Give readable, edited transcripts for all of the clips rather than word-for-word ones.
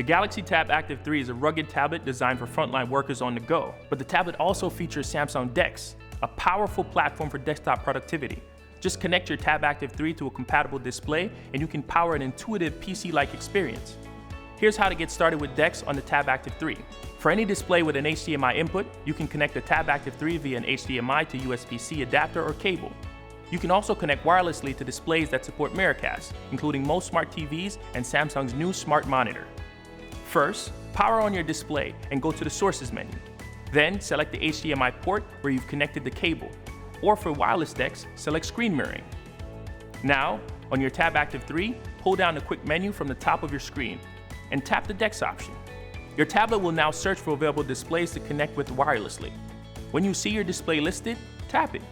The Galaxy Tab Active3 is a rugged tablet designed for frontline workers on the go, but the tablet also features Samsung DeX, a powerful platform for desktop productivity. Just connect your Tab Active3 to a compatible display and you can power an intuitive PC-like experience. Here's how to get started with DeX on the Tab Active3. For any display with an HDMI input, you can connect the Tab Active3 via an HDMI to USB-C adapter or cable. You can also connect wirelessly to displays that support Miracast, including most smart TVs and Samsung's new smart monitor. First, power on your display and go to the Sources menu. Then, select the HDMI port where you've connected the cable. Or for wireless DeX, select Screen Mirroring. Now, on your Tab Active3, pull down the quick menu from the top of your screen and tap the DeX option. Your tablet will now search for available displays to connect with wirelessly. When you see your display listed, tap it.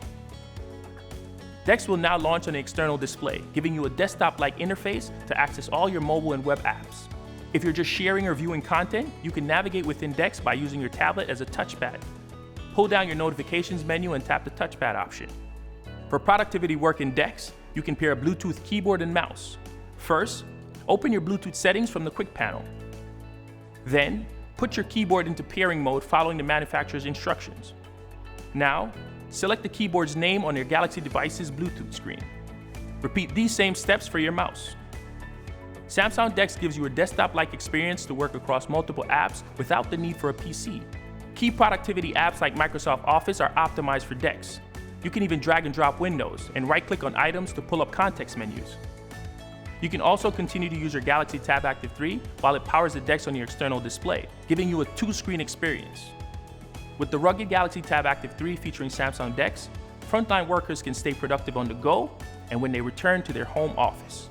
DeX will now launch on the external display, giving you a desktop-like interface to access all your mobile and web apps. If you're just sharing or viewing content, you can navigate within DeX by using your tablet as a touchpad. Pull down your notifications menu and tap the touchpad option. For productivity work in DeX, you can pair a Bluetooth keyboard and mouse. First, open your Bluetooth settings from the quick panel. Then, put your keyboard into pairing mode following the manufacturer's instructions. Now, select the keyboard's name on your Galaxy device's Bluetooth screen. Repeat these same steps for your mouse. Samsung DeX gives you a desktop-like experience to work across multiple apps without the need for a PC. Key productivity apps like Microsoft Office are optimized for DeX. You can even drag and drop windows and right-click on items to pull up context menus. You can also continue to use your Galaxy Tab Active3 while it powers the DeX on your external display, giving you a two-screen experience. With the rugged Galaxy Tab Active3 featuring Samsung DeX, frontline workers can stay productive on the go and when they return to their home office.